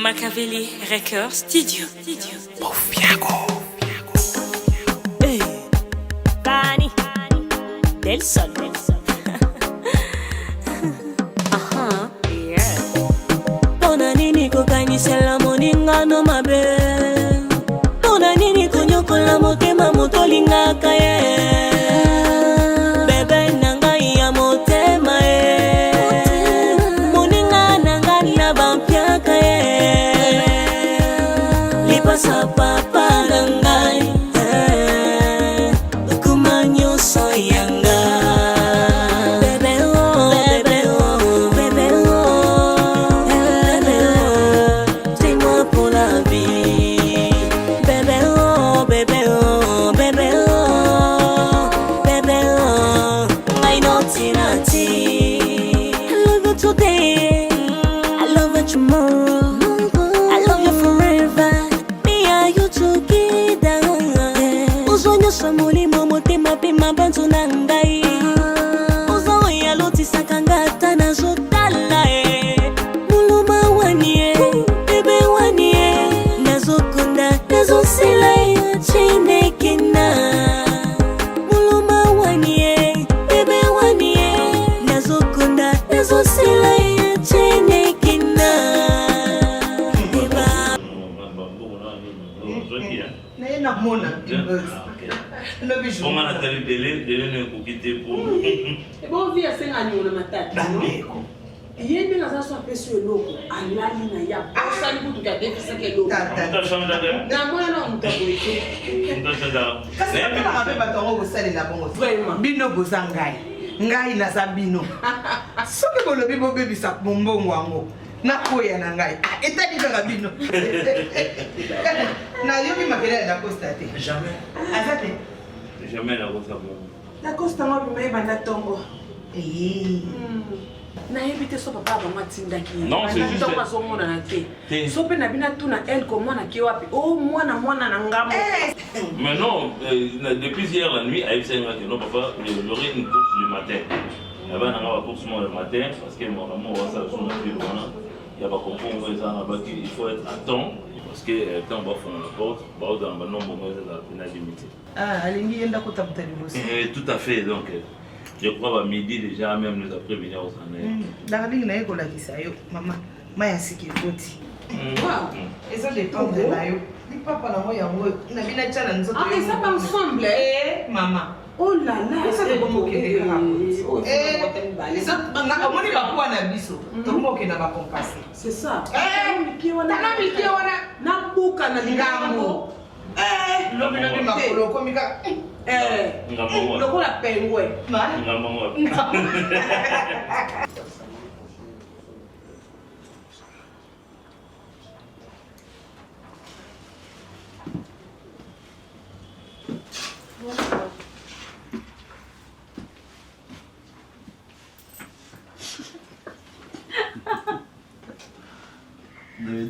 Machiavelli Records Studio. Buffiago. Hey. Bani del Sol. Aha, yeah. Pona nini kokanyisela moninga no mabe. Pona nini konyokola motema motolingaka ye. Bebe nanga ya motema ye. Moninga nanga na bampiaka ye. Lipasa papa nangai. Kumanyo soyanga. Bebe oh, bebe oh, bebe oh, bebe oh. Dis-moi pour la vie. Bebe oh, bebe oh, bebe oh, bebe oh. I know Tinati. I love you today. I love you tomorrow. I love you forever. Me and you together. Uzonyo samuli motema pima bantu nangai. Uzo ya loti sakangata na zotala muluma wanie bebe wanie nazokunda nazosila chinekina muluma wanie bebe wanie nazokunda nazosila chinekina eba na mona on a tenu délai pour quitter pour et bon vie à 5 ans na matata yende na zaso apeso eloko alali na ya osali kutu ka defisa ke eloko ta chambre d'adresse na mwana na mutako eke kasi bakala mabe batongo kosalela bongo bino boza ngai naza bino soki bolobi bobebisa bombongo yango nakoya na ngai etali kaka bino nayoki makele ya dakosta te jamais aza te jamais la rosa bon dakosta ngo bima ebanda tongo nayebi te so papa bango atindaki Non, c'est juste ntongo azomonana te so mpe na bina tuna elle komwana ke wapi o mwana na ngambo mais non depuis hier la nuit avec 5 ans non papa j'aurai une course le matin là-bas on a une course le matin parce que mon amour ça son fille il y a pas comprendre il faut être à temps parce que quand on va faire la porte on va dans le nombre de limité alingi yenda kotabuta liboso tout à fait donc je crois à midi déjà même nous après venir au Sané dakalingi naye kolakisa yo mama maya siki ekoti eza dépendre na yo lipapa nango yango na bina tia na nzoto ah ça va ensemble mama oh là là ça tokomokende kaka omoni bakuwa na biso tokomokenda bakompase c'est ça mike wana nabuka na likambo lobi nabi makolo okomi kaka lokola pengwe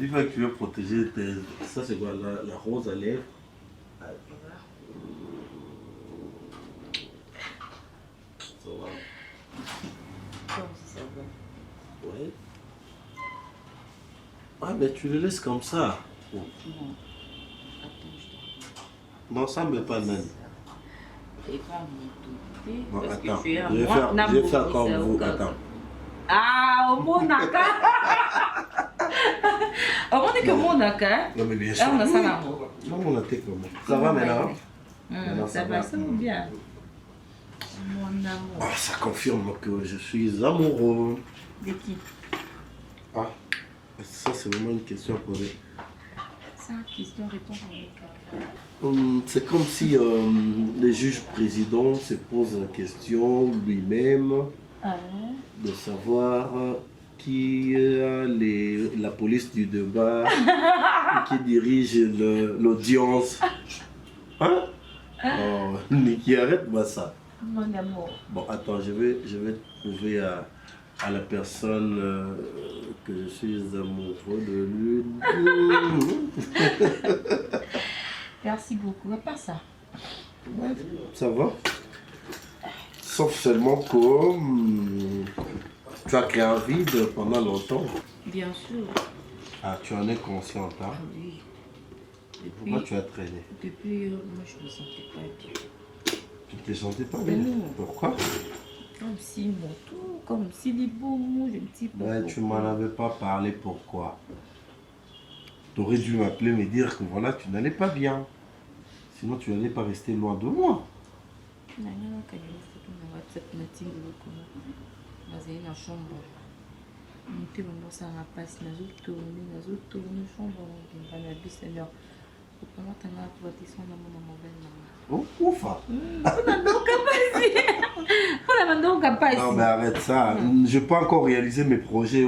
Dis que tu veux protéger tes... Ça c'est quoi la rose à lèvres? Ça va. Ouais. Ah mais tu le laisses comme ça. Non, ça me met pas Nani. Bon, attends, je vais faire comme vous. Attends. Ah, au monaka. Au monde que monaka. Non mais bien sûr. On a ça là-haut. Non, on a été comment? Ça va maintenant? Ça va bien. Mon amour. Ah, ça confirme que je suis amoureux. De qui? Ah, ça c'est vraiment une question à poser. Ça, question, réponse. C'est comme si le juge président se pose la question lui-même de savoir qui a la police du débat qui dirige l'audience. Hein? Oh, Niki, arrête-moi ça. Mon amour. Bon, attends, je vais trouver à la personne que je suis amoureux de lui. Merci beaucoup. Pas ça. Ouais, ça va. Sauf seulement que tu as créé un vide pendant longtemps. Bien sûr. Ah, tu en es consciente, hein? Oui. Pourquoi tu as traîné? Depuis, moi, je ne me sentais pas bien. Tu ne te sentais pas bien? Non. Pourquoi? Comme si mon tout, comme si les beaux mots, je me dis pas. Ben, tu m'en avais pas parlé, pourquoi? Tu aurais dû m'appeler, me dire que voilà, tu n'allais pas bien. Sinon, tu n'allais pas rester loin de moi. Na chambre moto bamosanga mpasi nazotourne chambre mobimba na biso alors okomatanga kobatesana mona mobile nanga Oufa! mpona bandoka mpasi. Non, mais arrête ça. Je peux encore réaliser mes projets.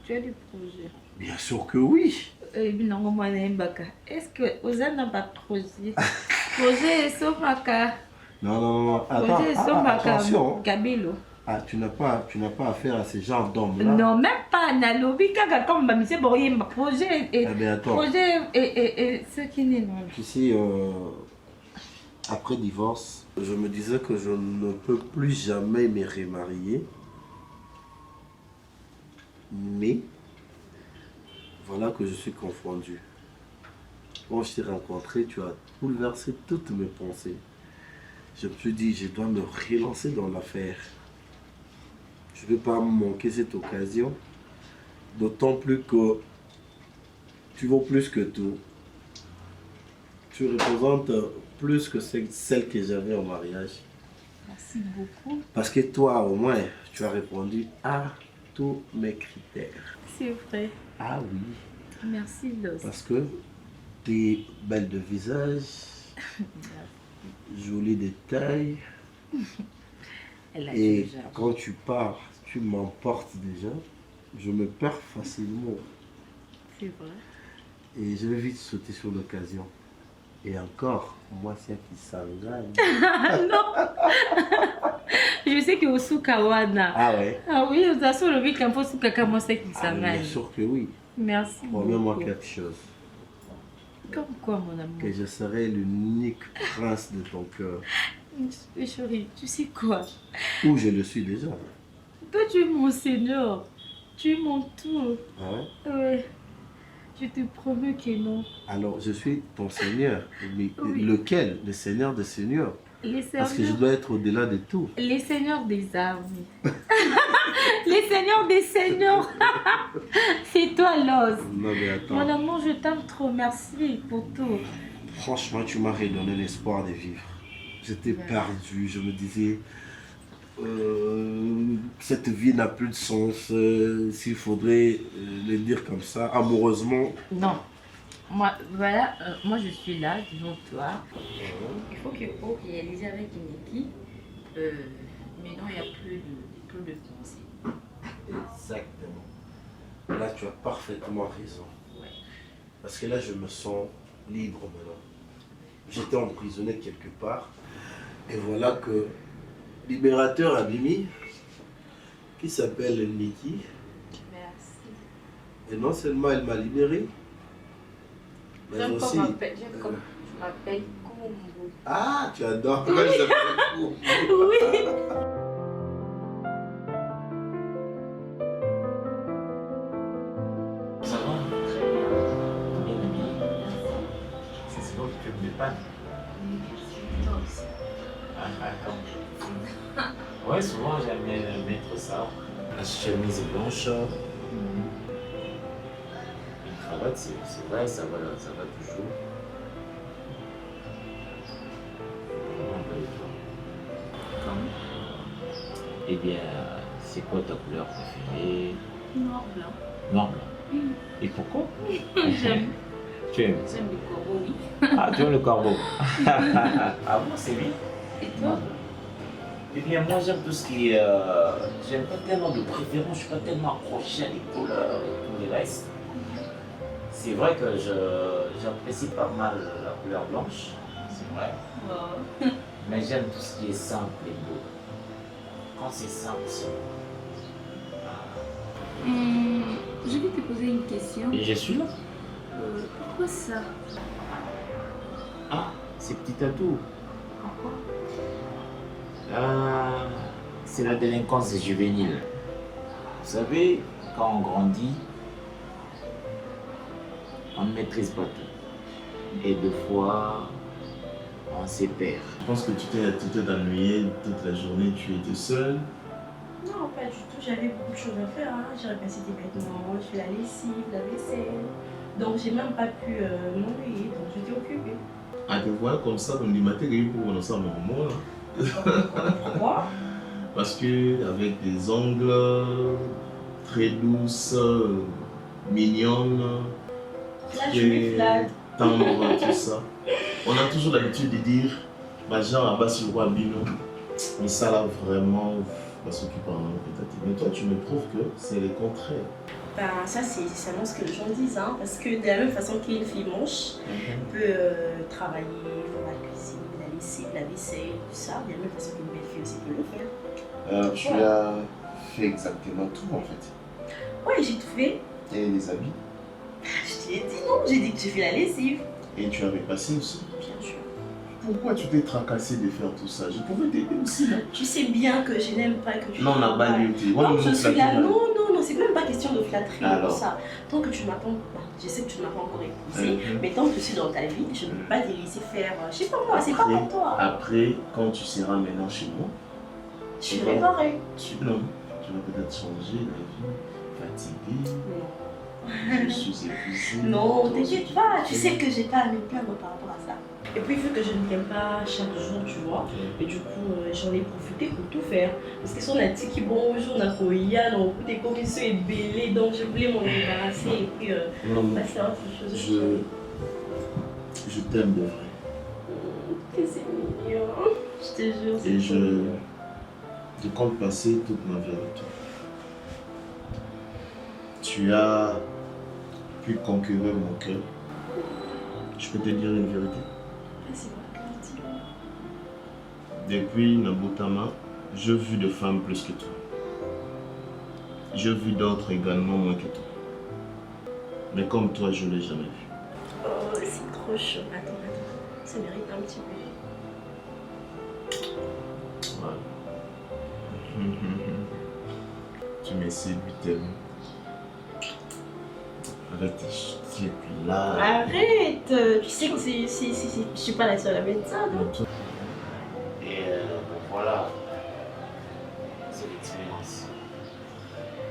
Tu as du projet? Bien sûr que oui. Binango mwana yembaka. Est-ce que oza na ba projet? Projet esomaka. Non. Attention. Kabilo. Ah, tu n'as pas affaire à ce genre d'homme-là. Non, même pas. Nalobi kaka comme monsieur Boyemba. Projet et projet et ce qui n'est non. Tu sais, après divorce, je me disais que je ne peux plus jamais me remarier. Mais voilà que je suis confondu. Quand je t'ai rencontré, tu as bouleversé toutes mes pensées. Je me suis dit, je dois me relancer dans l'affaire. Je ne vais pas manquer cette occasion. D'autant plus que tu vaux plus que tout. Tu représentes plus que celle que j'avais en mariage. Merci beaucoup. Parce que toi, au moins, tu as répondu à tous mes critères. C'est vrai. Ah oui. Merci, Los. Parce que tu es belle de visage, jolie de taille. Et quand tu pars, tu m'emportes déjà. Je me perds facilement. C'est vrai. Et je vais vite sauter sur l'occasion. Et encore, moi, c'est qui s'engage. Non. Je sais que au Soukawana. Ah ouais? Ah oui, vous avez le week-end pour Soukaka, moi, c'est qui s'engage. Bien sûr que oui. Merci beaucoup. Promets-moi quelque chose. Comme quoi, mon amour? Que je serai l'unique prince de ton cœur. Chérie, tu sais quoi? Ou je le suis déjà. Toi, tu es mon Seigneur. Tu es mon tout. Ah ouais? Ouais. Je te promets que non. Alors, je suis ton Seigneur. Mais oui. Lequel? Le Seigneur des Seigneurs. Parce que je dois être au-delà de tout. Les seigneurs des armées. Les seigneurs des seigneurs. C'est toi, Los. Non, mais attends. Mon amour, je t'aime trop. Merci pour tout. Franchement, tu m'as redonné l'espoir de vivre. J'étais perdu. Je me disais, cette vie n'a plus de sens. S'il faudrait le dire comme ça, amoureusement. Non. Moi, voilà, moi je suis là devant toi. Il faut pour réaliser avec une équipe. Maintenant, il n'y a plus de pensée. Exactement. Là, tu as parfaitement raison. Ouais. Parce que là, je me sens libre maintenant. J'étais emprisonné quelque part. Et voilà que libérateur Abimi, qui s'appelle Niki. Merci. Et non seulement elle m'a libéré, mais aussi... Je m'appelle Kumbu. Ah, tu adores. Moi, je m'appelle Kumbu. Oui. Ça va? Bien. C'est souvent que tu me dépannes. Toi aussi. Ouais, souvent j'aime bien mettre ça. La chemise blanche. Une cravate, c'est vrai, ça va toujours. Eh bien, c'est quoi ta couleur préférée? Noir blanc. Noir blanc. Et pourquoi? J'aime. Tu aimes? J'aime le corbeau, oui. Ah, tu aimes le corbeau? Ah bon, c'est bien. Et toi? Eh bien, moi j'aime tout ce qui est. J'aime pas tellement de préférence, je suis pas tellement accroché à des couleurs et tout le reste. C'est vrai que j'apprécie pas mal la couleur blanche, c'est vrai. Oh. Mais j'aime tout ce qui est simple et beau. Quand c'est simple, c'est beau. Je vais te poser une question. Et je suis là. Pourquoi ça? Ah, ces petits tatous. Pourquoi? C'est la délinquance juvénile. Vous savez, quand on grandit, on ne maîtrise pas tout. Et des fois, on se perd. Je pense que tu t'es ennuyé toute la journée, tu étais seule. Non, pas du tout. J'avais beaucoup de choses à faire. Hein. J'ai repassé des vêtements, je fais la lessive, la vaisselle. Donc, j'ai même pas pu m'ennuyer. Donc, j'étais occupée. Ah, te voilà comme ça, donc du matin, il y a eu pour ensemble un moment là. Pourquoi? Parce que avec des ongles très douces, mignonnes, Là, je me flatte. tendres, tout ça. On a toujours l'habitude de dire, bah, genre à bas sur le roi Bino, mais ça là vraiment, va s'occuper en peut-être. Mais toi, tu me prouves que c'est le contraire. Ben, ça, c'est seulement ce que les gens disent. Hein, parce que de la même façon qu'une fille manche peut travailler, faire la cuisine, la lessive, la vaisselle, tout ça, de la même façon qu'une belle fille aussi peut le faire. Tu as fait exactement tout en fait. Ouais, j'ai tout fait. Et les habits. Je t'ai dit non, j'ai dit que j'ai fait la lessive. Et tu avais passé aussi. Bien sûr. Pourquoi tu t'es tracassé de faire tout ça? Je pouvais t'aider aussi là. Tu sais bien que je n'aime pas que tu Non, on n'a pas lu. Non, je suis là. Non, c'est même pas question de flatterie Alors. tout ça. Tant que tu m'attends, je sais que tu ne m'as pas encore épousé, mais tant que je suis dans ta vie, je ne peux pas te laisser faire. Je sais pas moi, c'est pas pour toi. Après, quand tu seras maintenant chez moi, Je suis réparée. non, tu vas peut-être changer la vie, fatiguée. Je suis épuisée. Non, t'inquiète pas, tu sais que j'ai pas à me plaindre par rapport à ça. Et puis vu que je ne viens pas chaque jour, tu vois, et du coup j'en ai profité pour tout faire. Parce que son qui bonjour, on a koya, on a des commissions et belé, donc je voulais m'en débarrasser et puis passer à autre chose. Je t'aime de vrai. Que c'est mignon, je te jure. Et je compte passer toute ma vie avec toi. Tu as pu conquérir mon cœur. Je peux te dire une vérité. C'est vrai, Depuis Nabotama, j'ai vu de femmes plus que toi. J'ai vu d'autres également moins que toi. Mais comme toi, je ne l'ai jamais vu. Oh, c'est trop chaud. Attends. Ça mérite un petit peu. Voilà. Tu m'as séduit tellement. Avec tes cheveux là. Arrête! Tu sais que je suis pas la seule à mettre ça, non? Et bon, voilà, c'est l'expérience.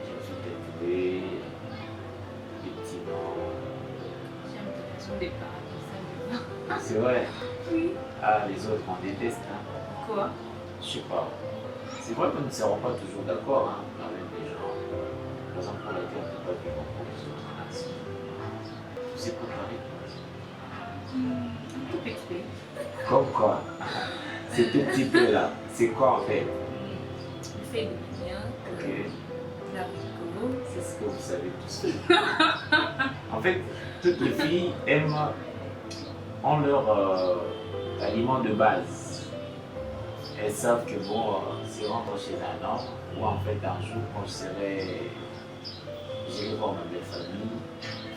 Je me suis découvert des petits noms. J'aime ta façon de parler, ça. C'est vrai. Oui. Ah, les autres, on déteste. Hein. Quoi? Je sais pas. C'est vrai que nous ne serons pas toujours d'accord hein, avec les gens. Par exemple, pour laquelle on ne peut pas vivre en condition de relation. Tu sais préparer. Un tout petit peu. Comme quoi? C'est tout petit peu là. C'est quoi en fait? Le fait de bien, Ok. l'haricot. C'est ce que vous savez tous. En fait, toutes les filles ont leur aliment de base. Elles savent que bon, si on rentre chez un homme, ou en fait un jour quand j'irai voir ma belle famille,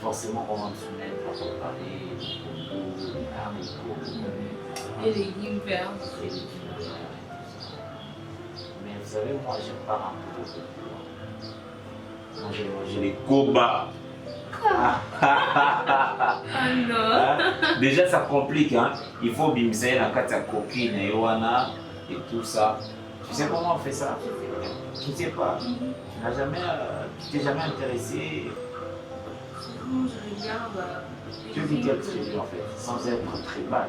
forcément on va se mettre à préparer les combos, les haricots, Et les légumes verts. Mais vous savez, moi j'aime pas un peu de plus. Moi j'ai mangé les cobas. Ah non. Hein? Déjà ça complique, hein? Il faut bimser la carte à coquine et wana et tout ça. Tu sais comment on fait ça? Tu sais pas. Tu t'es jamais intéressé. Comment je regarde? Tu dis quel truc en fait, sans être très bas.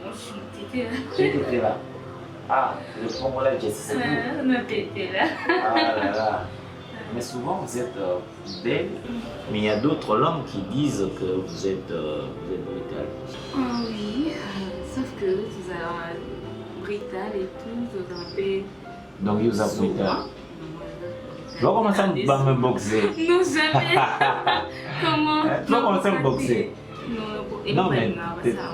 Moi je suis tétée là. Tu étais là. Ah, le Congolais, c'est ça. On a tété là. Ah là là. Mais souvent vous êtes belle, mais il y a d'autres langues qui disent que vous êtes brutal. Ah oui, sauf que vous avez brutal et tout, vous avez. Donc vous êtes brutal. Tu vas commencer à me boxer. Non, jamais. Comment? Tu vas commencer à me boxer. Non, mais. ça.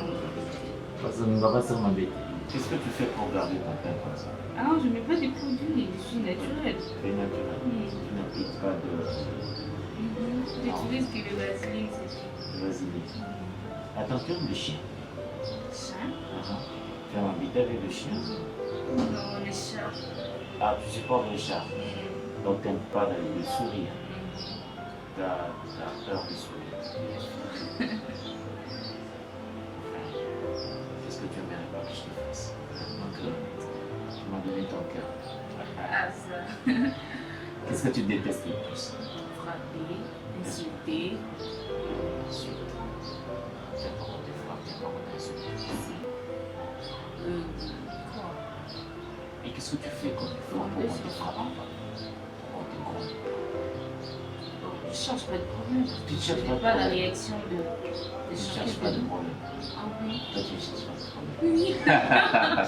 Parce que ne va pas m'embêter. Qu'est-ce que tu fais pour garder ton teint comme ça? Ah non, je ne mets pas des produits, je suis naturelle. C'est naturel. Tu n'appliques pas de. J'utilise que le vaseline, c'est tout. Vaseline. Attention, le chien. Chien? Tu as habité avec le chien? Non, les chats. Ah, tu supportes les chats. Donc tu n'aimes pas le sourire. t'as peur de sourire. Qu'est-ce que tu aimerais pas que je te fasse? Tu m'as donné ton cœur. Ah, ça. Qu'est-ce que tu détestes le plus? Frapper, insulter. Insulte. Tu as pas honte de frapper, pas honte d'insulter. Quoi? Et qu'est-ce que tu fais comme effort pour qu'on te frappe? Pour qu'on te gronde? Je cherche pas de problème. Tu Je cherches n'ai pas de pas la problème. réaction de Tu gens cherches qui pas de veulent. problème. Ah oui. Toi, tu cherches pas de problème. Oui.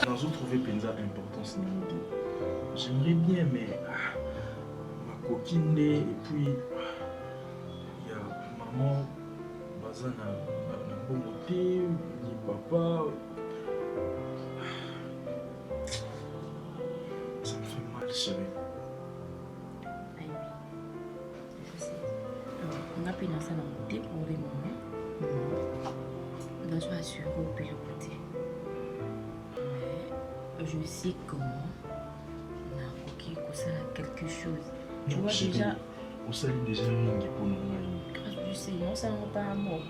Nazo trouvé Penza importance na idée. J'aimerais bien, mais ma coquine et puis il y a maman, Bazana, Bomoté, ni papa. Ça me fait mal, chérie. Ah oui. Je sais. On a pris dans ça dans mon thé pour le moment. On doit assurer au plus le côté. Mais je sais comment on a envoqué que ça a quelque chose. Tu vois déjà. Au salut déjà mingi pour nous. Grâce du Seigneur, ça n'a pas amour.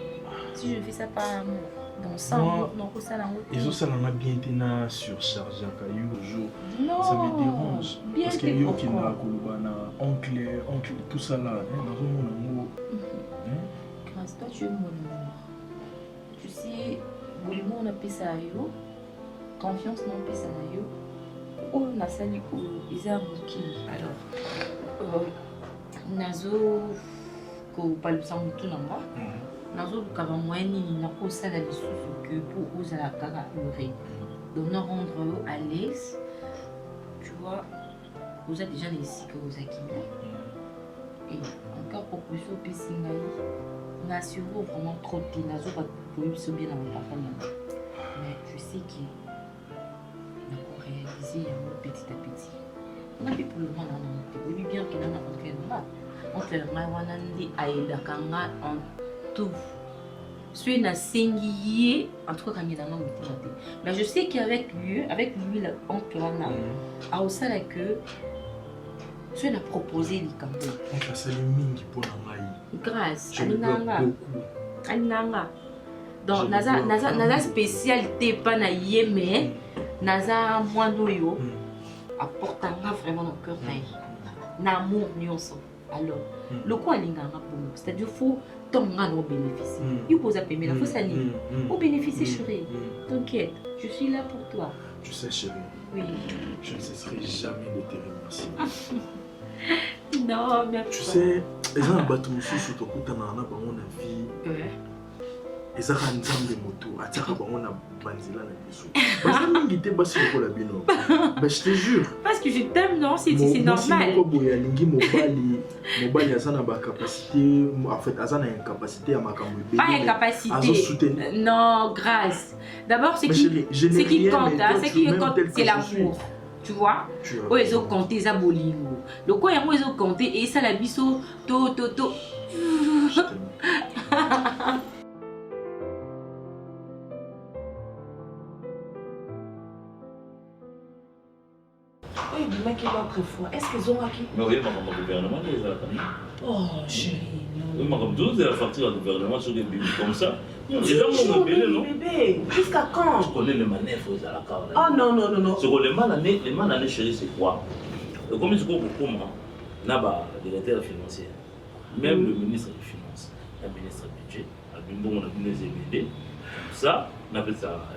Si je fais ça par amour, dans ça, non, ça n'a pas. Ils ont ça l'a bien été na surchargé à caillou au jour. Non. Ça me dérange. Bien Parce que t'es yo qui content. na kolobana oncle tout ça là, dans un monde Grâce toi, tu es mon amour. Tu sais, Boulimo, on appelle ça yo. Confiance, on appelle ça yo. Oh, on a sali ko isa mokili. Alors, nazo ko palisa mutu nanga. Nazo lukaba moyen nini nakosala lisusu que pour ozala kaka heureux. Donc, nous rendre à l'aise. Tu vois, vous êtes déjà ici que vous avez. Et encore proposition puis singai. On assure vraiment trop de nazo pas pour se bien dans la famille. Mais je sais que on a réalisé petit à petit. On a fait pour le moment on a bien qu'il en a entré là. On fait la wanandi aida kanga en tout. Soit na sengiye en tout cas quand il est dans le mais je sais qu'avec lui l'oncle là a aussi la que tu as proposé les campagnes. On a sali mingi pour ngai. Grâce Je le dois Ananga. Donc naza spécialité pas na yeme naza moino yo apporte vraiment dans cœur na amour nyonso. Alors le quoi linganga pour nous, c'est-à-dire faut tonga no bénéficier. Il pose à payer la faut sali. Au bénéficier chérie. T'inquiète, je suis là pour toi. Tu sais chérie. Oui. Je ne cesserai jamais de te remercier. Non, mais tu sais, les gens battent mon sous tout coup dans la banque de vie. Et ça rend ensemble moto. Ataka banque na banzila na biso. Parce que mingi te basi ko la bino. Ben je te jure. Parce que je t'aime non, c'est normal. Si mo boya lingi mobali azana ba capacité en fait azana incapacité à makambo be. Pas incapacité. Non, grâce. D'abord c'est qui compte, c'est qui compte c'est l'amour. Tu vois? Oh, ils ont compté ça bolingo. Le quoi ils ont compté et ça la biso to. Oui, mais qui l'autre fois, est-ce qu'ils ont acquis? Mais oui, le gouvernement les a. Oh, chérie, non. Oui, comme tout, c'est la facture du gouvernement sur des bébés comme ça. Les gens vont me payer, non? Bébé, jusqu'à quand? Je connais les manèvres aux alacars. Oh non, non, non, non. Les mal années, chérie, c'est quoi? Comme je dis pour moi, là-bas, le directeur financier, même le ministre des Finances, le ministre du Budget, on a mis les EBD, comme ça, on appelle ça,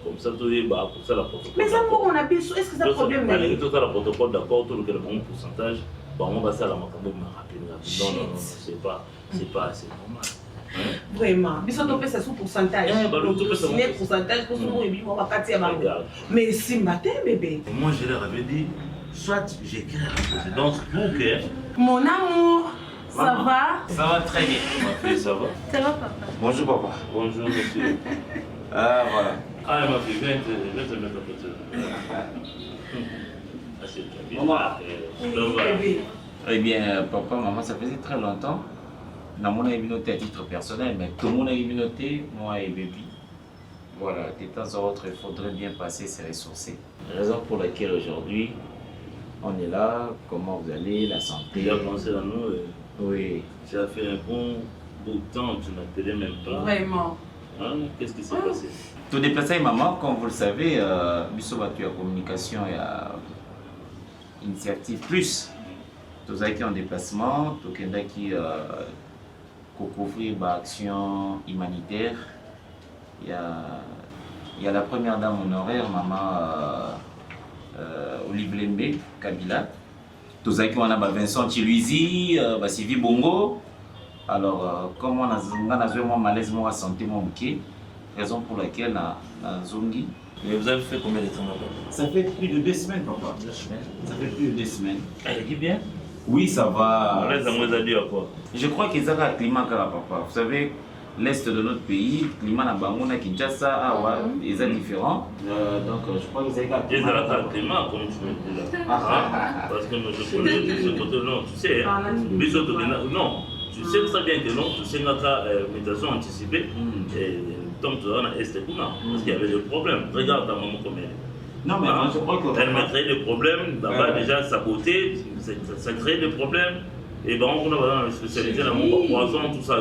comme ça, tout est bas, pour ça, la protocole. Mais ça, on a bien, est-ce que c'est un problème? Tout ça, la protocole d'accord, tout le bon pourcentage, on va ça, la macambo, non, non, c'est pas normal. Vraiment, bisous topé ça sous pourcentage. Le pourcentage pour son et on va partir à Margot. Mais si matin bébé. Moi je leur avais dit, soit j'écris à la présidence pour que. Mon amour, ça va? Ça va très bien. Ma fille, ça va? Ça va papa? Bonjour papa. Bonjour monsieur. Ah voilà. Ah ma fille, viens te mettre un peu. Assieds-toi bien. Eh bien papa, maman, ça faisait très longtemps. Dans mon communauté à titre personnel, mais tout le monde a communauté, moi et bébé. Voilà, de temps en autre, il faudrait bien passer ses ressources. Raison pour laquelle aujourd'hui, on est là, comment vous allez, la santé. Il a pensé à nous. Oui. Tu as fait un bon bout de temps, tu n'appelais même pas. Vraiment. Hein? Qu'est-ce qui s'est passé? Tout déplacé, maman, comme vous le savez, Bissoba, tu as communication et initiative plus. Tous ceux qui ont déplacement, tous ceux qui couvrir l'action humanitaire. Il y a la première dame honoraire, maman Olive Lembe, Kabila. Tous ceux qui ont Vincent Chiluizi, Sylvie Bongo. Alors, comme on a un malaise, on a santé mon bouquet, raison pour laquelle on a zongi. Mais vous avez fait combien de temps là-bas? Ça fait plus de 2 semaines, papa. 2 semaines. Ça fait plus de 2 semaines. Elle dit bien? Oui, ça va. Malaise, ça m'a dit à quoi? Je crois qu'ils ont un climat, papa. Vous savez, l'est de notre pays, le climat à Bangouna, Kinshasa, ils sont différents. Donc, je crois qu'ils ont un climat. Ils ont un climat, comme tu me dis là. Parce que je connais ce côté, non, tu sais, non. Tu sais très bien que non, tu sais notre mutation anticipée, et tant que tu as un Est parce qu'il y avait des problèmes. Regarde ta maman comme elle est. Non, mais moi, je crois que. Elle m'a créé des problèmes, déjà saboté, ça crée des problèmes. Et ben on a spécialisé dans mon poison, tout ça.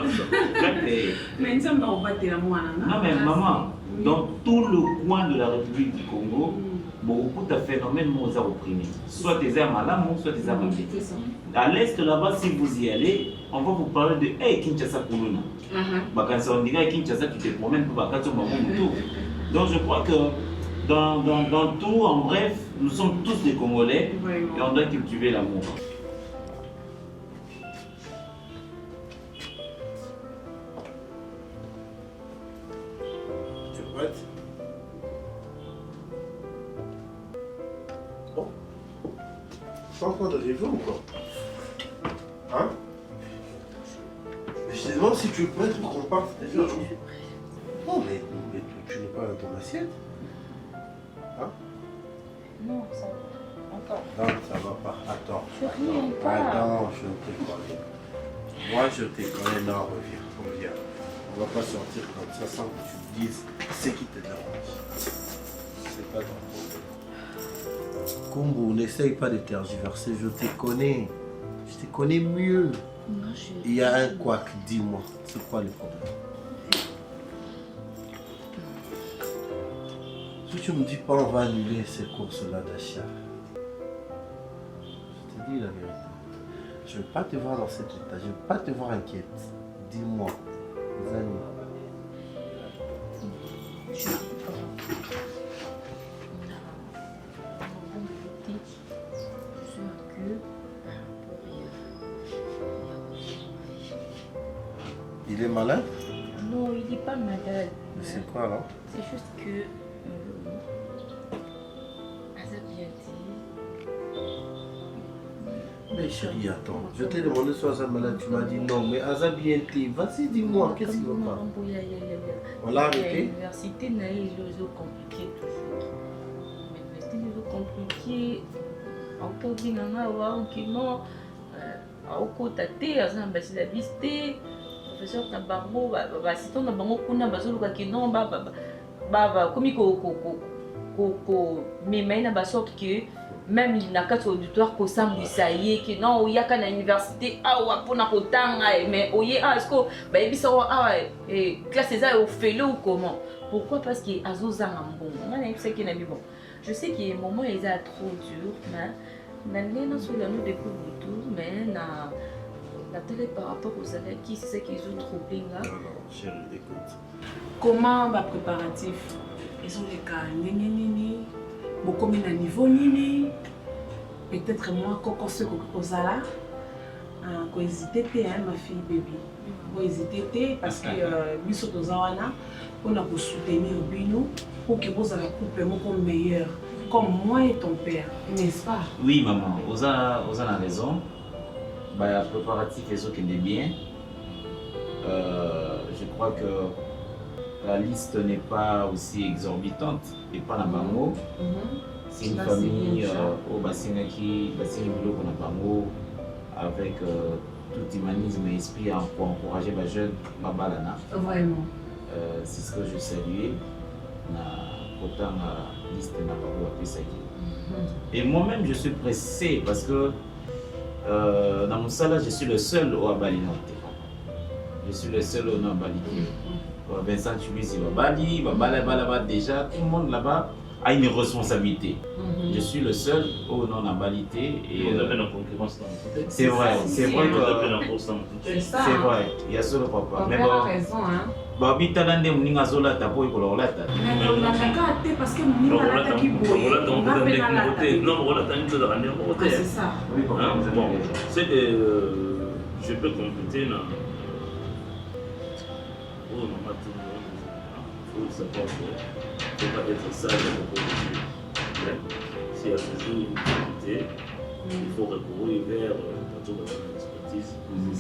Mais nous sommes en bas de la moine. Non, mais maman, dans tout le coin de la République du Congo, beaucoup de phénomènes nous ont opprimés. Soit des armes à l'âme, soit des armes à pied. À l'est là-bas, si vous y allez, on va vous parler de hey, Kinshasa Kuluna. Quand on dit Kinshasa, tu te promènes pour Bakato Mamoudou. Donc je crois que dans tout, en bref, nous sommes tous des Congolais et on doit cultiver l'amour. Tu es prête? Bon. Pas encore de rêver ou quoi? Hein? Mais je te demande si tu es prête pour qu'on parte déjà. Non, mais tu n'es pas dans ton assiette. Hein? Non, ça va. Encore. Non, ça va pas. Attends. Attends, je te connais. Moi, je te connais. Non, reviens. On va pas sortir comme ça sans que tu me dises ce qui te dérange. C'est pas ton problème. Kumbu, n'essaye pas de tergiverser. Je te connais. Je te connais mieux. Non, Il y a un couac, dis-moi. C'est quoi le problème? Si tu me dis pas, on va annuler ces courses-là d'achat. Je te dis la vérité. Je ne veux pas te voir dans cet état. Je ne veux pas te voir inquiète. Dis-moi, Zani. Il est malade? Non, il n'est pas malade. Mais c'est quoi alors? C'est juste que... Mais chérie, attends. Je t'ai demandé si Azab est malade, tu m'as dit non. Mais Azab bien t'es. Vas-y, dis-moi, qu'est-ce qu'il va pas? On l'a arrêté? L'université n'a eu les eaux compliquées toujours. L'université les eaux compliquées. Encore dit que non. Au côté, Azab a la viste. Professeur Nabango, si ton Nabango kuna bazoluka que non, comme mais maintenant basort que même il n'a qu'à auditoire qu'au samedi ça y est que non il y a qu'à l'université ah ou pour na kotanga mais oye ah est-ce que bah il bisa ah classe ça au fait ou comment pourquoi parce que azozanga bon on a c'est qu'il n'a bon je sais que moment ils a trop dur mais n'allez sur la nous découvre tout mais na la télé par rapport aux salaires qui c'est qu'ils ont troublé là. Non chérie écoute. Comment va préparatif? Ils ont les cas nini beaucoup à niveau nini peut-être moi quand ce que Zala quand hésiter ma fille bébé quand hésiter parce que biso tozawana on a pour soutenir bino pour que vous avez un couple meilleur comme moi et ton père n'est-ce pas? Oui maman, vous avez raison. Bah, préparatif et ce qui est bien. Je crois que la liste n'est pas aussi exorbitante et pas la bango. C'est une famille au bassin qui a bango avec tout humanisme et esprit pour encourager les jeunes babalana. Vraiment. C'est ce que je salue. Autant la liste n'a pas pu. Et moi-même je suis pressé parce que dans Moussala, je suis le seul au Abalinote. Je suis le seul au Nabalité. Vincent Chubis, il va Bali, là-bas déjà, tout le monde là-bas a une responsabilité. Je suis le seul au non-abalité. On appelle la concurrence dans le côté. C'est vrai, c'est vrai que. On appelle la concurrence dans le côté. C'est vrai, il y a ça le papa. Mais bon. Raison, hein. Babita Nande Mouninga Zola Tapo et Colorata. Mais on a qu'à parce que Mouninga Lata qui bouille. On va faire la côté. Non, on attend une chose à rendre au côté. C'est ça. Oui, bon, c'est je peux compléter là. Oh, non, pas tout le monde. Il faut savoir que il ne faut pas être sage à la politique. S'il y a toujours une difficulté, il faut recourir vers l'expertise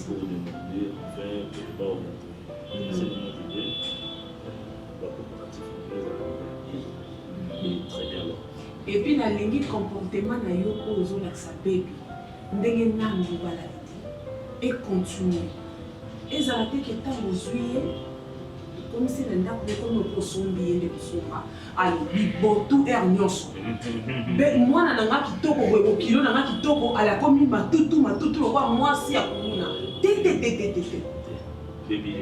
pour demander, enfin, quelque part, c'est une idée. La coopérative est très bien là. Et puis, la ligne comportement na yoko ozolakisa baby ndenge nani balalite et continuer. Ezala te ke ntango ozwi ye comme si le ndako comme okosombi ye nde kosomba ali bibotu air nyonso mwana nanga kitoko boye bokilo nanga kitoko ali akomi matutu lokwa mwasi ya komuna te. Baby,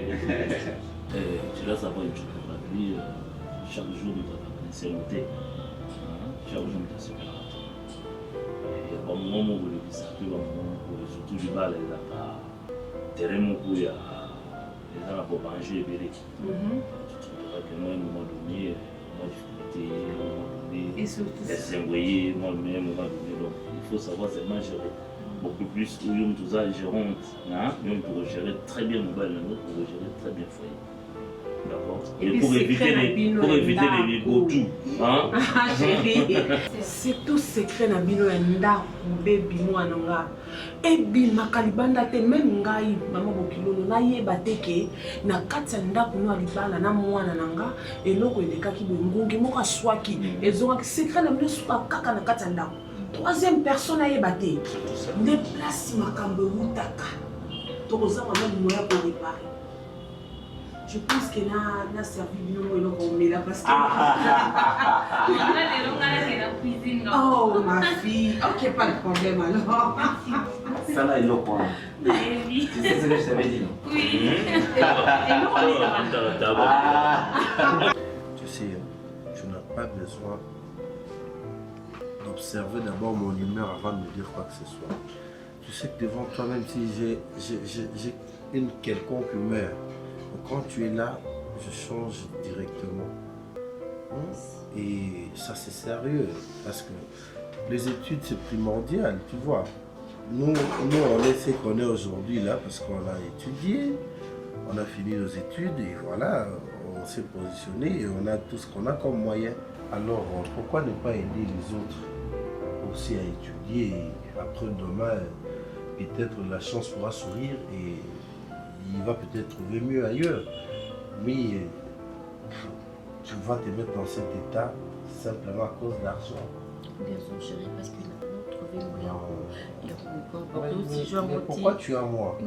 tu dois savoir une chose pour la vie, chaque jour nous avons une sécurité. Chaque jour nous avons une sécurité. Il y a un moment où le disciple, surtout du bal, il a pas terrain où il y a les gens pour manger et bérer. Tu trouveras que moi, à un moment donné, moi, difficulté, à un moment donné, s'envoyer moi-même, à un moment donné. Donc, il faut savoir seulement gérer. Beaucoup plus où nous tous les gérants, nous pour gérer très bien mon bal, pour gérer très bien le foyer. D'accord. Et pour éviter les beaux tout. Hein? C'est tout secret na bino ya ndako baby mwana nga. Ebi makalibanda te même ngai mama bokilolo na yeba te ke na kati ya ndako no alibala na mwana nanga eloko elekaki bongungi moko aswaki ezonga secret na bino suka kaka na kati ya ndako. Troisième personne à yébate. Déplace ma cambe moutaka. Tokoza maman du moyen pour réparer. Je pense qu'elle a servi bien au là parce que. Oh ma fille. Ok, pas de problème alors. Ça là est loquant. Tu sais ce que je t'avais dit? Oui. Tu sais, tu n'as pas besoin d'observer d'abord mon humeur avant de me dire quoi que ce soit. Tu sais que devant toi, même si j'ai une quelconque humeur, quand tu es là, je change directement. Et ça c'est sérieux, parce que les études c'est primordial, tu vois. Nous on est ce qu'on est aujourd'hui là, parce qu'on a étudié, on a fini nos études et voilà, on s'est positionné et on a tout ce qu'on a comme moyen. Alors pourquoi ne pas aider les autres aussi à étudier et après demain peut-être la chance pourra sourire et il va peut-être trouver mieux ailleurs. Mais tu vas te mettre dans cet état simplement à cause d'argent. Bien sûr, chérie, parce qu'il a trouvé le bien. Pourquoi tu as moi?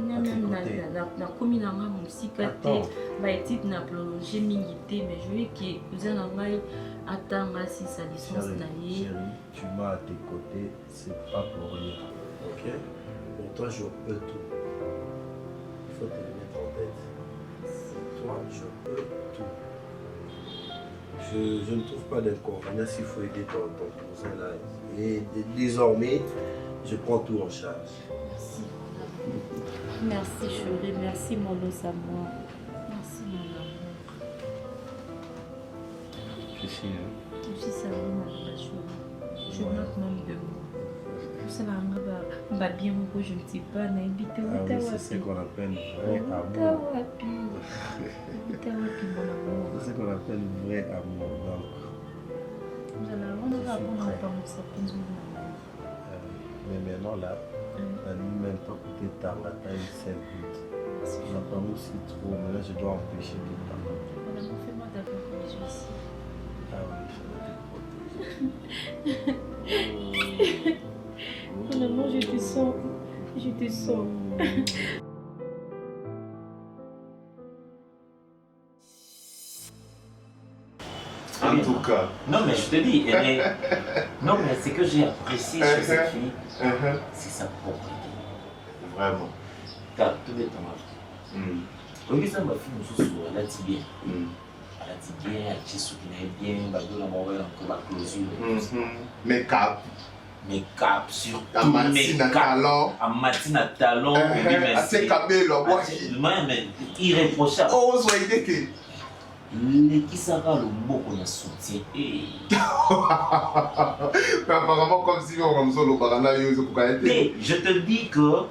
Na komi na nga musika te ba étude na prolonger mingi te mais je veux que vous en avez attendre si sa licence na ye. Chérie, tu m'as à tes côtés, c'est pas pour rien. OK? Pour toi je peux tout. Il faut te le mettre en tête. Toi je peux tout. Je ne trouve pas d'inconvénient s'il faut aider ton cousin là. Et désormais, je prends tout en charge. Merci. Merci chérie, merci mon os à moi. Merci mon amour. Je sais, hein? Je suis salée mon chérie. Je note même de moi. Je sais pas bien pourquoi je ne sais pas. C'est ce qu'on appelle vrai amour. C'est ce qu'on appelle vrai amour. Mais maintenant là, la nuit même pas coûté tard, la taille c'est vite. On n'a pas aussi trop, mais là je dois empêcher de parler. Fais-moi d'abord comme je suis ici. Ah oui, je vais te protéger. Mon amour, je te sens. Je te sens. En tout cas. Non, mais je te dis, non, mais ce que j'ai apprécié chez cette fille, c'est sa propreté. Vraiment. Car tout est en mal. Oui, ça m'a fait une chose, elle a dit bien. Elle a dit bien, elle a dit ce qui n'est bien, elle a dit encore la closure. Mais cap. Mais cap sur Amatine talon. Amatine talon. Assez cabé, le bois. Mais irréprochable. Oh, soyez que. Les qui sera le mot qu'on a soutien. Apparemment, comme si on comme ça, le barana, je te dis que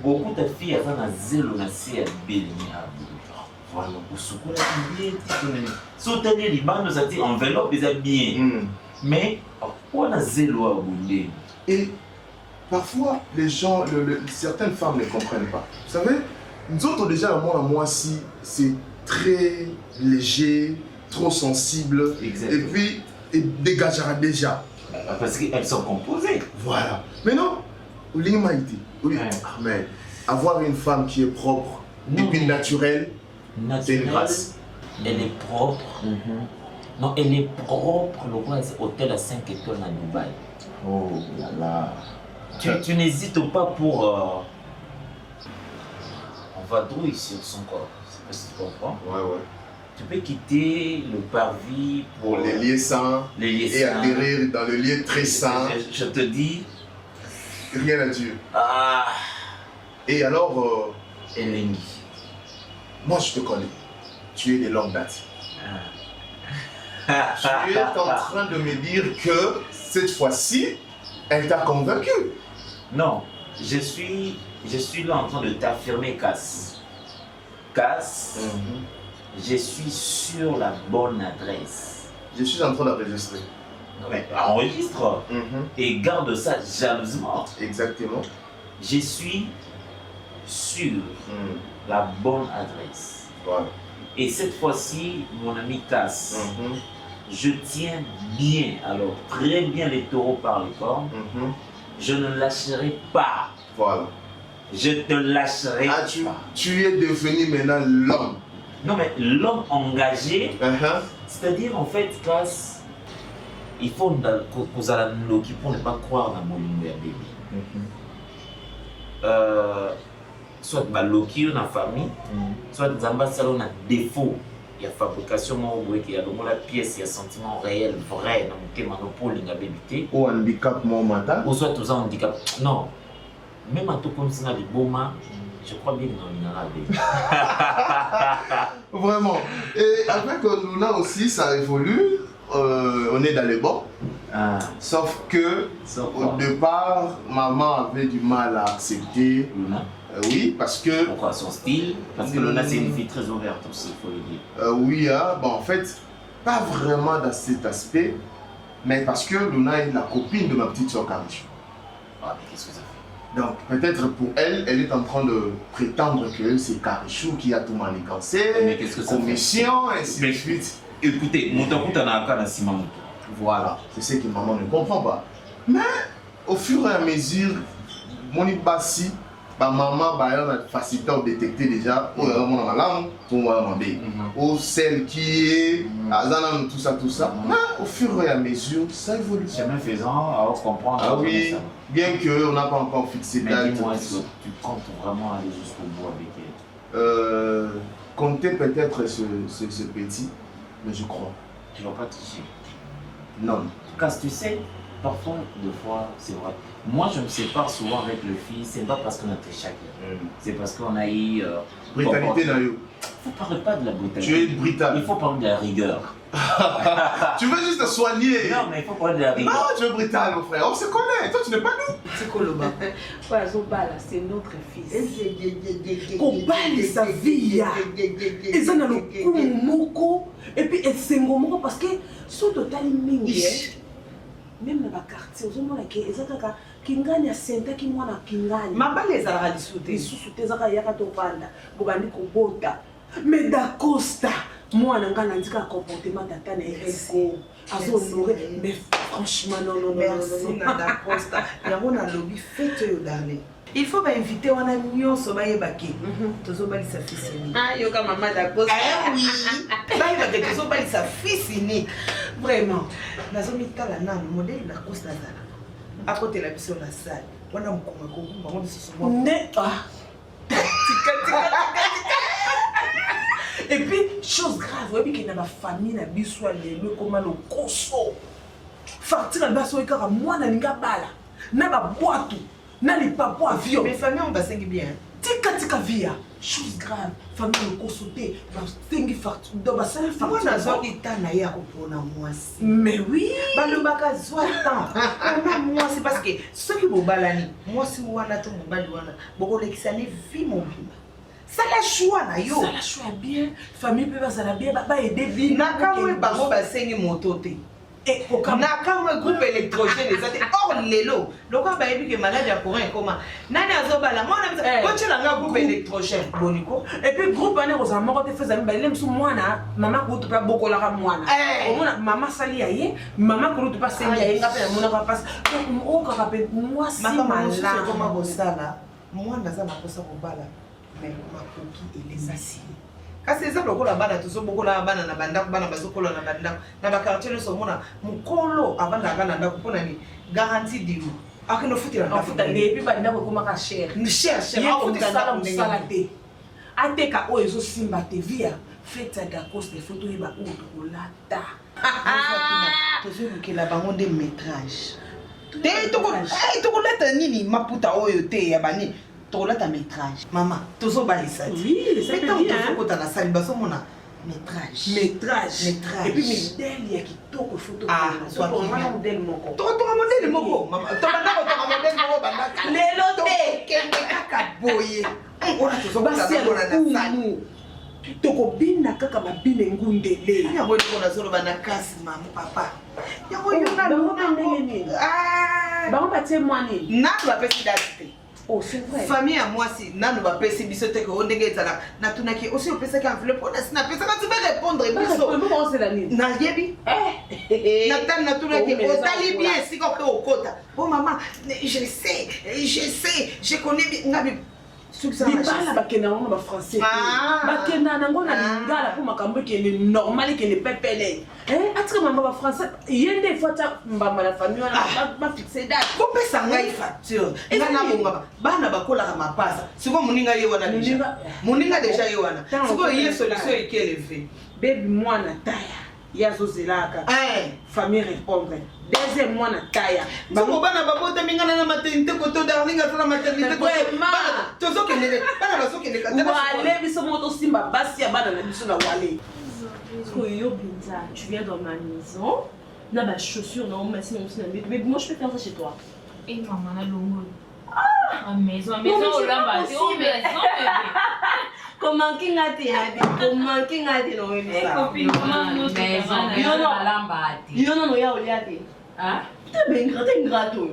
beaucoup de filles elles ont un zélo na c'est béni à voilà pour ce qu'on a bien soutenir les bandes ça dit enveloppe les bien mais on a zélo à bouler. Et parfois les gens certaines femmes ne comprennent pas. Vous savez, nous autres déjà moi si c'est très léger, trop sensible. Exactement. Et puis il dégagera déjà parce qu'elles sont composées. Voilà. Mais non, l'humanité. Oui, mais avoir une femme qui est propre et puis naturelle, c'est une grâce. Elle est propre. Non, elle est propre. Le roi c'est hôtel à 5 étoiles à Dubaï. Oh là là. Tu n'hésites pas pour. On va trouver sur son corps. Je sais pas si tu comprends. Ouais. Tu peux quitter le parvis pour les lieux sains et atterrir dans le lieu très sain. Je te dis. Rien à dire. Et alors, Eleni. Moi je te connais. Tu es de longue date. Tu es en train de me dire que cette fois-ci, elle t'a convaincu. Non, je suis là en train de t'affirmer, Cass. Cass, je suis sur la bonne adresse. Je suis en train d'enregistrer. Non mais enregistre et garde ça jalousement. Exactement. Je suis sur la bonne adresse. Voilà. Et cette fois-ci, mon ami Cass, je tiens bien, alors très bien les taureaux par les cornes. Je ne lâcherai pas. Voilà. Je te lâcherai pas. Tu es devenu maintenant l'homme. Non mais l'homme engagé, c'est-à-dire en fait, Cass, il faut que vous allez pour ne pas croire dans mon bébé. Soit Loki dans la famille, soit Zamba Salon a défaut. Il y a fabrication, il y a la pièce, il y a sentiment réel, vrai, dans le monopole, il y a bébé. Ou handicap mental. Ou soit tout ça handicap. Non. Même à tout comme ça, les beaux mains, je crois bien que dans le Vraiment. Et avec Luna aussi, ça évolue. On est dans les bons. Sauf que au départ, maman avait du mal à accepter. Luna. Oui, parce que. Pourquoi son style? Parce que Luna c'est une fille très ouverte aussi, il faut le dire. Oui, bon, en fait, pas vraiment dans cet aspect, mais parce que Luna est la copine de ma petite soeur Karichou. Ah, mais qu'est-ce que ça fait? Donc, peut-être pour elle, elle est en train de prétendre que c'est Karichou qui a tout manigancé. Mais qu'est-ce que ça fait? Commission, ainsi de suite. Écoutez, mon voilà, c'est ce que maman ne comprend pas. Mais au fur et à mesure, mon ibassi, maman a facilité à détecter déjà mon langue pour moi ou celle qui est tout ça. Mais au fur et à mesure, ça évolue. Chemin faisant, alors comprendre. Ah oui, bien qu'on n'a pas encore fixé date. Dis-moi, est-ce que tu comptes vraiment aller jusqu'au bout avec elle? Compter peut-être ce petit. Mais je crois. Tu ne vas pas tricher. Non. Parce que tu sais, parfois, des fois, c'est vrai. Moi, je me sépare souvent avec le fils, c'est pas parce qu'on a triché. C'est parce qu'on a eu. Brutalité dans le. Il ne faut parler pas de la brutalité. Tu es brutal. Il faut parler de la rigueur. Tu veux juste te soigner. Non, mais il faut parler de la rigueur. Non, tu es brutal, mon frère. On se connaît. Toi, tu n'es pas nous. C'est quoi le bas? C'est notre fils. Kobali sa vie. Et ça n'a le moko. Et puis, elle s'est moko parce que son total mingi. Même dans le quartier, on a dit que Kingani a senta ki mwana Kingani. Mabale ezalaka lisusu lisusu te ezalaka yaka tovanda bobandi kobota. Mais d'Acosta, mwana nga nandika comportement tata na Eriko azonore. Mais franchement non. Merci d'Acosta. Yango na lobby fête yo darling. Il faut inviter wana nyonso bayebaki. Tozobalisa fils ni. Ah yoka maman d'Acosta. Ah oui. Bayebaki tozobalisa fils ni. Vraiment. Nazomitala na modèle d'Acosta zala. À côté de la mission de la salle. wana mkonga kongo bango lisusu mwa Ne et puis chose grave oyebi ke na bafamille na biso ya lelo ekoma lokoso facture na biso ekaka mwana alingi abala na babwato na lipapo avion mais famille on basengi bien tika via chose grave famille lokoso te basengi facture donc basala facture mwana azwaki temps na ye ya kopona mwasi mais oui balobaka zwa temps ona mwasi parce que soki bobalani mwasi wana to mobali wana bokolekisa ne vie mobima sala choix na yo sala choix bien famille pe bazala bien baede bino nakamwe bango basengi moto te nakamwe groupe électrogène eza te or lelo lokola bayebi ke malade ya courant ekoma nani azobala mwana kotyelanga groupe électrogène boniko et puis groupe wana ekozala moko te fezala mibale mosu mwana mama kutu mpe abokolaka mwana omona mama sali ya ye mama kutu mpe asengi ya ye nga mpe namonaka mpasi okaka mpe mwasi malamakoma kosala mwana aza na posa kobala mais makoki elezasi kasi eza lokola bana tozobokola bana na bandako bana bazokola na bandako na bakartier nyonso omona mokolo avandaka na ndako mpona ni garantie diu akende ofutela epuis bandako ekomaka cher akosala mosala te ateka oyo ezosimba te via fete ya dacoste foto oyeba oyo tokolata tozolukela bango nde métrage te tokolata nini maputa oyo te ya banini tokolata métrage mama tozobalisa tozokota na sali bazomona métrage et puis modèle ya kitoko foto modèle moko tokotonga modèle moko tobanda kotonga modèle moko bandaka lelo te kende kaka boye ona tozobasa na sali tokobina kaka babina engundele yango eloko nazoloba na kasi mama papa yango yo bango batie mwani nano bapesi dati te famille ya mwasi nano bapesi biso te ko ndenge ezala natunaki osi opesaki enveloppe ona sina pesaka tu vais répondre biso nayebi natani natunaki otali bien esika oke okota oh maman je sais je connais bien ngabi libala bakenda nango na bafrançais bakenda nango na lingala mpo makambo ekende normal ekende pepele atika mamba bafrançais ye nde efata mbamba na famille wana bafixe date kopesa ngai facture nga nabongama bana bakolaka mapasa sikoyo moninga ye wana moninga deja ye wana sikoyo ye solution ekeleve bebi mwana taya ye azozelaka famille répondre deuxième mwana taya bango bana babotami ngana na maternité koto darling asala maternité tozokendele bana bazokendeka wale biso moko tosimba basi ya bana na biso na wale Koyo Binza, tu viens dans ma maison, là ma chaussure, non, ma mais moi je peux faire ça chez toi. Et maman, la longue. Ah, maison, au lamba, c'est au maison, Comment qui a été, non, copine, non, ah? T'es ingrato.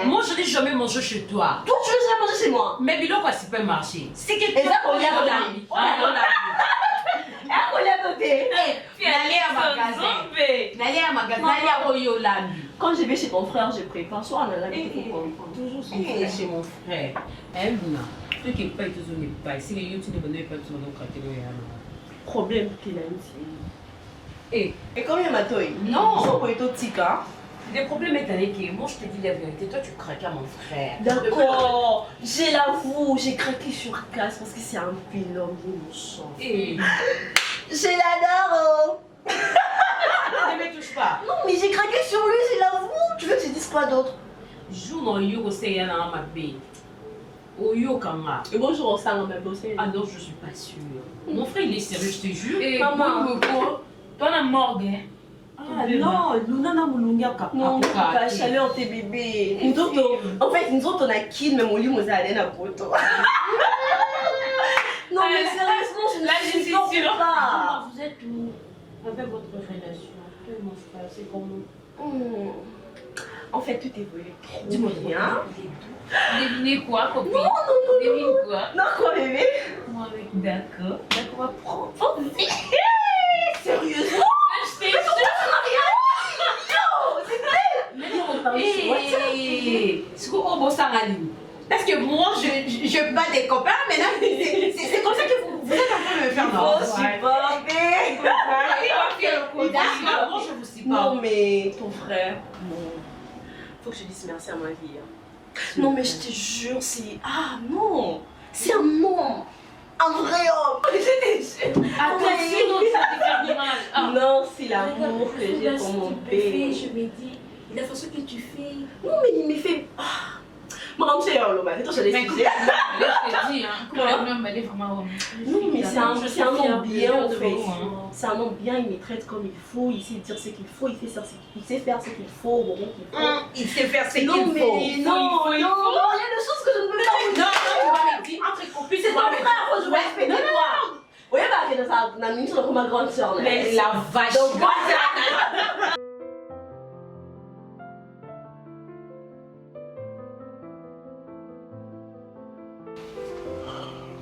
Moi je n'ai jamais mangé chez toi. Toi tu veux jamais manger chez moi? Mais Bilo quoi supermarché. C'est que tu quand je vais chez ton frère, je prépare soit on a l'habitude toujours chez mon frère. Ceux qui payent toujours les pailles. Si les YouTube ne veulent pas toujours nos catégories. Problème qu'il a ici. Et combien m'a toi? Non. Ils sont pas été tika. Le problème est avec moi, je te dis la vérité, toi tu craques à mon frère. D'accord, je l'avoue, j'ai craqué sur Cass parce que c'est un pilote innocent. Et je l'adore. Ne me touche pas. Non, mais j'ai craqué sur lui, je l'avoue. Tu veux que je dise quoi d'autre? Joue dans Yo Seyana ma bé. Oyo Kanga. Et bonjour, on s'en va bosser. Ah non, je suis pas sûre. Mon frère il est sérieux, je te jure. Et maman, toi la morgue, hein? Ah non, Luna n'a moulunga kapa. Non, kapa, chaleur tes bébés. En fait, nous autres on a qui même au lit, nous allons à poto. Non mais sérieusement, je ne suis pas. Vous êtes où avec votre relation? Toi et mon frère, c'est comment? En fait, tout évolue trop. Dis-moi rien. Devinez quoi, copine? Non. Devine quoi? Non, quoi, bébé? Moi, d'accord. D'accord, prends. Sérieusement? Je t'ai juré. Parce que moi, je bats des copains, mais là, c'est comme ça que vous êtes en train de me faire mal. Faut supporter. D'accord, je vous supporte. Non, mais ton frère, faut que je dise merci à ma vie. Non, mais je te jure, c'est... Ah non, c'est un homme. Un vrai homme. Non, c'est l'amour que j'ai pour mon bébé. Je me dis, la façon que tu fais. Non, mais il me fait... Maman, c'est un homme. Attends, je l'ai dit. Non, mais c'est un homme bien, en fait. C'est un homme bien, il me traite comme il faut, il sait dire ce qu'il faut, il sait faire ce qu'il faut au moment qu'il faut. Il sait faire ce qu'il faut. Non, mais non, il y a des choses que je ne peux pas vous dire. Non, tu vas me dire entre copines. C'est ton frère, faut jouer respect de toi. Oui, bah, c'est ça, on a mis sur ma grande soeur. Mais la vache. Donc,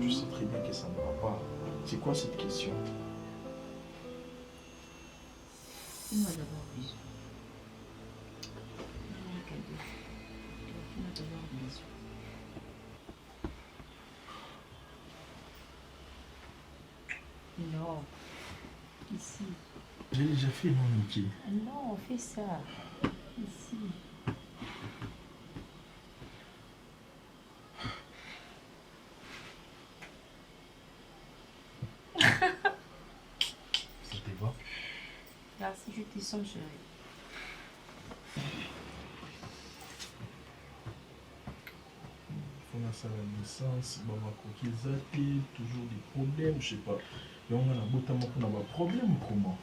Je sais très bien que ça ne va pas. C'est quoi cette question? Fais-moi d'abord un bisou. Fais-moi d'abord un bisou. Non. Ici. J'ai déjà fait, non, Niki? Non, fais ça. Ici. Ça te va? Merci, je te sens chérie. On a ça à la naissance, toujours des problèmes, je sais pas. Et on a un bout on a un problème comment?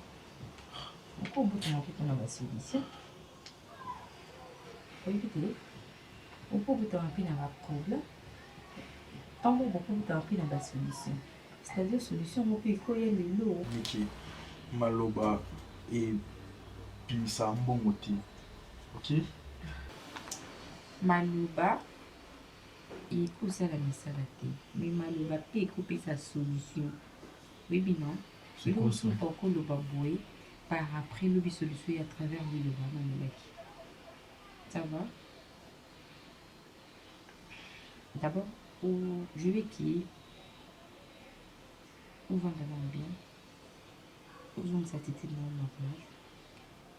Pourquoi au bout de on a ma solution? Oui, peut-être. Pourquoi au bout de on a un problème? Tant que beaucoup de temps on a la solution. C'est-à-dire solution, on peut y aller le lot. Niki, maloba et puis ça a un bon motif. Ok? Maloba et pour ça la misalate. Mais maloba peut couper sa solution. Oui, bien non. C'est quoi ça? Pourquoi le baboué par après le solution à travers le bas. Ça va? D'abord, je vais qui on va vraiment bien. Aux hommes ça t'était dans ma plage.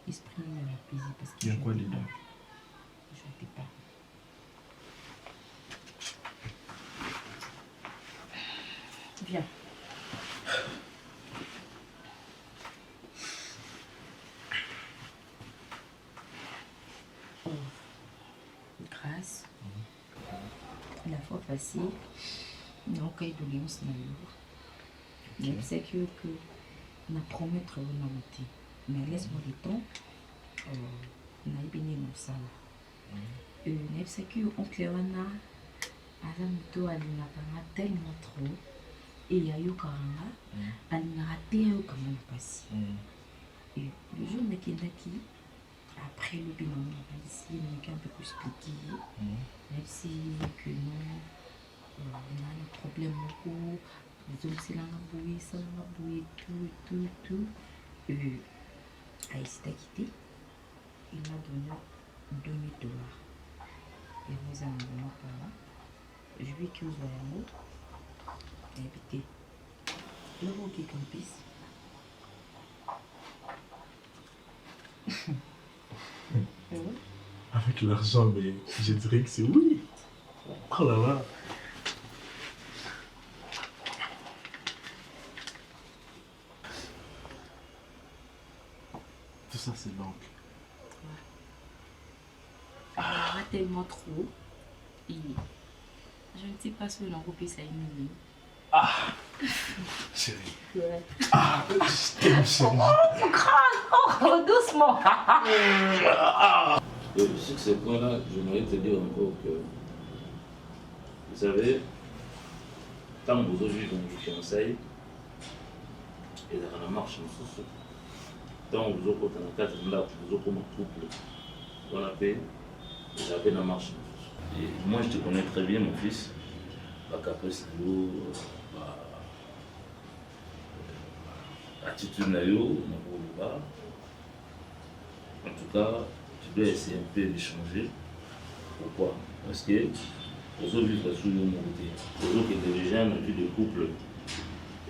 Esprit à l'apaiser parce que il y a quoi dedans? Je ne sais pas. Viens. Oh. Grâce. La fois passée, non, quand il y a mais c'est que on a promis de remonter. Mais laisse-moi le temps. On a bien mon salle. C'est que oncle Wana a tellement trop. Et il y a eu Karanga, elle a raté un comment passé. Et le jour où on a après le bilan, on a un peu plus expliqué. Même si que non, on a un problème beaucoup. Les hommes, c'est là, ça l'a boué, tout. Aïe, c'est quitté. Il m'a donné $2,000. Et vous avez un moment par là. Je lui ai dit que vous avez un autre. Et habité. Le beau qui campisse. Avec l'argent, mais je dirais que c'est oui. Oh là là. Tout ça, c'est l'oncle. Il y a tellement trop. Et je ne sais pas si on a coupé ça une. Ah, chérie. Ouais. Ah, je t'aime, chérie. Oh, doucement. Sur ce point-là, j'aimerais te dire encore que, vous savez, tant que vous aujourd'hui dans les fiançailles, et dans la marche, tant que vous êtes dans la case, vous êtes comme un couple, on appelle, j'appelle la marche. Et moi, je te connais très bien, mon fils. Qu'après, c'est attitude nayo, en tout cas, tu dois essayer un peu d'échanger. Pourquoi? Parce que aujourd'hui, je suis mon côté. Aujourd'hui, les gens ont vu des couples.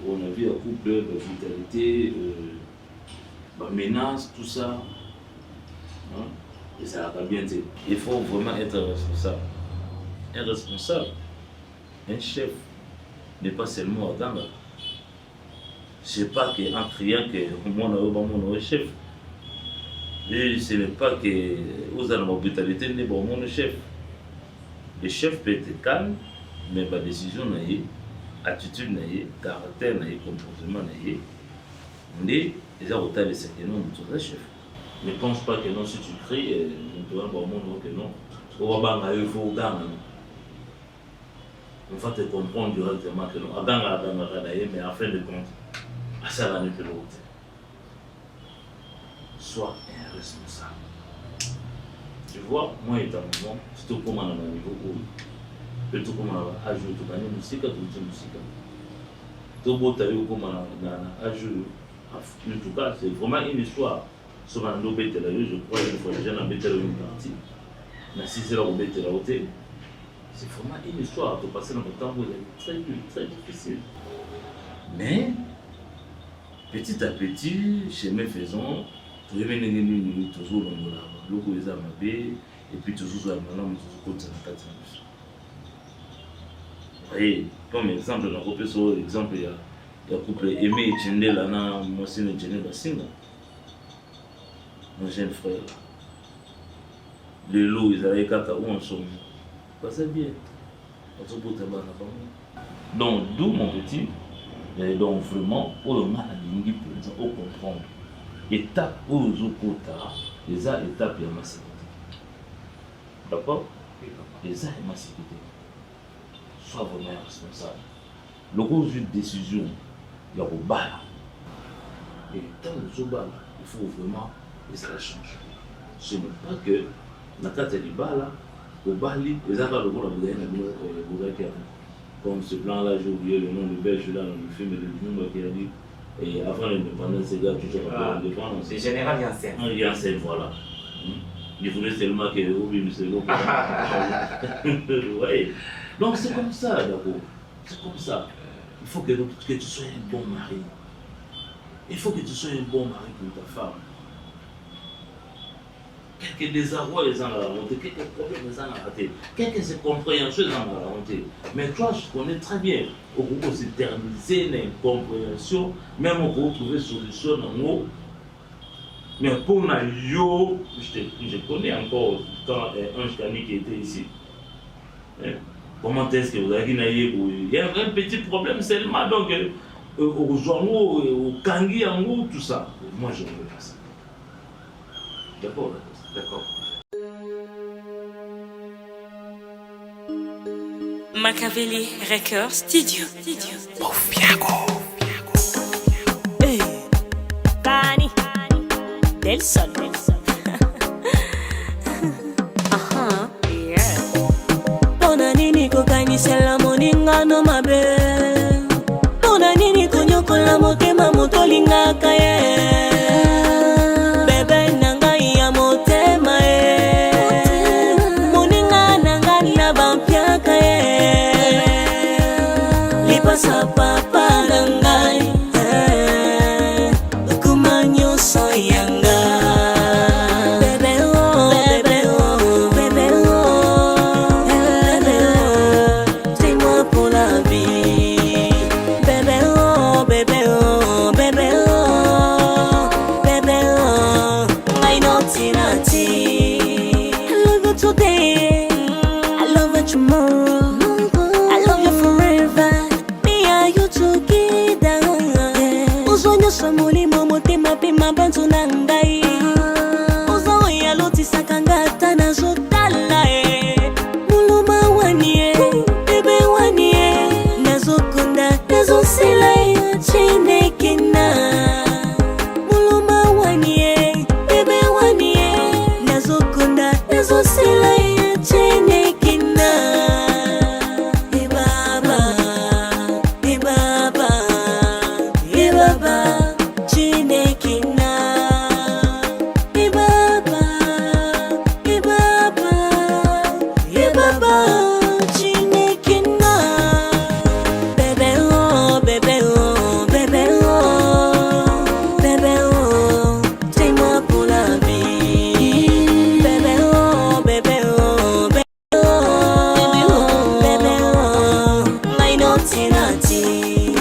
On a vu un couple, la vitalité, la menace, tout ça. Hein? Et ça n'a pas bien été. Il faut vraiment être responsable. un responsable, un chef, n'est pas seulement à Ganga. C'est pas qu'en criant que mon chef. Et ce n'est pas que vous avez la brutalité de mon chef. Le chef peut être calme, mais la décision n'a pas, attitude n'a pas, caractère n'a pas, comportement n'a pas. Mais ils ont autant de ce que non, tout ça chef. Ne pense pas que non, si tu cries, on doit voir mon que non. On va pas il faut gagner. On va te comprendre directement que non. Mais en fin de compte, ça va ne plus l'autre. Sois un responsable. Tu vois, moi étant moment, c'est tout comme à un niveau où tout comme à jouer tout gagner musique, tout dire musique. Tout beau taille comme à jouer. En tout cas, c'est vraiment une histoire. Sur un lot bête là, je crois une fois déjà dans bête là une partie. Mais si c'est là où bête là côté, c'est vraiment une histoire. De passer dans le temps où c'est très difficile. Mais petit à petit, chemin faisant, tu reviens toujours dans le logo des amabés et puis toujours dans le nom toujours côté de la 4 ans. Vous voyez, comme exemple, on a repris sur l'exemple, il y a le couple Aimé et Tchende là, moi c'est le Tchende Bassinga. Mon jeune frère. Les lots, ils avaient 4 ans ensemble. Ça bien. Donc, d'où mon petit, donc vraiment, pour le mal à l'ingé, pour comprendre. Étape où vous avez les étapes de ma sécurité. D'accord? Les étapes de ma sécurité. Sois vraiment responsable. Le gros de décision, il y a au bas. Et tant que bas, il faut vraiment que ça change. Ce n'est pas que la carte du bas là, au bas, les affaires de la Bouddha, comme ce plan-là, j'ai oublié le nom de Belge là dans le film de Lumumba qui a dit. Et avant l'indépendance, ces gars, tu sais pas l'indépendance. C'est Général Yansen. Yansen, voilà. Il voulait seulement que Obi me selon. Oui. Donc c'est comme ça, d'accord. C'est comme ça. Il faut que tu sois un bon mari. Il faut que tu sois un bon mari pour ta femme. Quelques désarrois, ils en ont raconté, quelques problèmes, ils en ont raté, quelques incompréhensions, ils en ont raconté. Mais toi, je connais très bien. Au groupe, s'éterniser l'incompréhension, même au groupe, trouver solution en haut. Mais pour yo, je connais encore quand Ange Kani qui était ici. Comment est-ce que vous avez dit il y a un petit problème seulement, donc au journaux, au Kangi, en haut, tout ça. Moi, je ne veux pas ça. D'accord. Machiavelli Records Studio. Hey, Kani Del Sol. Pona nini kokanisela moninga no mabe. Pona nini konyokola motema motolingaka ye. Sa papa nangai kumanyo soyanga bebe oh bebe oh bebe oh bebe oh c'est moi pour la vie bebe oh bebe oh bebe oh bebe oh I know tinati I love you today I love you tomorrow I love you forever. Samuli motema pe mabantu na ngai ozo ya loti sakangata na zotala muluma wanie bebe wanie nazokunda nazosila chinekina muluma wanie bebe wanie nazokunda nazosila chinekina baba naughty, naughty.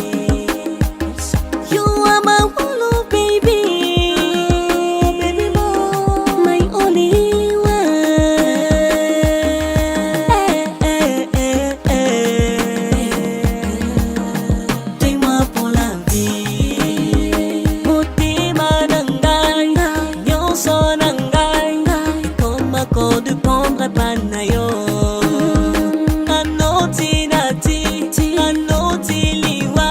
You are my whole baby, baby boy, my only one. Dis-moi pour la vie, motema nangai, nyonso nangai, comme accord de prendre panayo. Anoti liwa,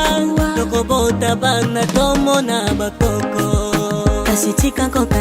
lokobota bana tomo na bakoko. Kasitika koka